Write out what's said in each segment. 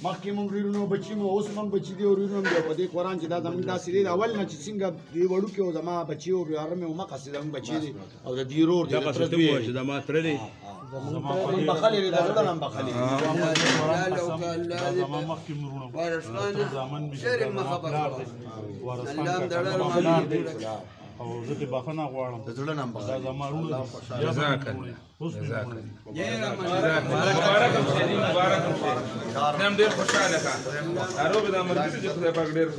مخکې مونږ ورونو بچي مو اوس هم بچي دي ورونو هم دی په دې قرآن چې دا زموږ داسې دی اول نه چې څنګه دې وړوکي او زما بچي او یاره مې ومقصې زموږ بچي دي او د دې ورور دی د تره دوی چې زما تره دی زموږ بخلې دی د زړه نه هم بخلې زما مخکې ورونو زامن مې او زه دې بخښنه غواړم د زړه نه هم بخښه دا زما ورونه جزاک الله جزاک الله مبارک نام ډېر خوشاله کا هارو به د مرګ چې خدای پاک ډېر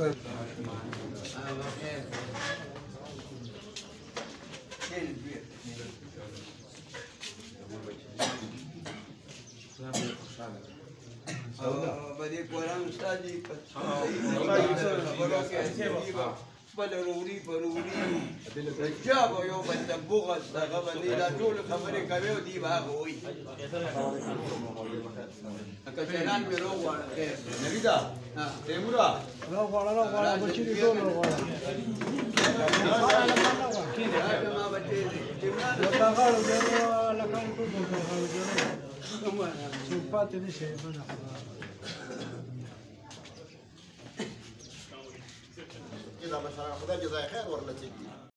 بدي قرآن استادي بلوري جاب يوم التبوغ استغفر لا طول خبرك كبير دي باغوي كشنان بيرو ولا خير نبيدا تيمورا لا ولا بچي دي ټول ولا ما بچي دي لا غاړو لا كان ټول غاړو صفات دي شي منه إذا مثلا خذ جزاء خير ولا تجي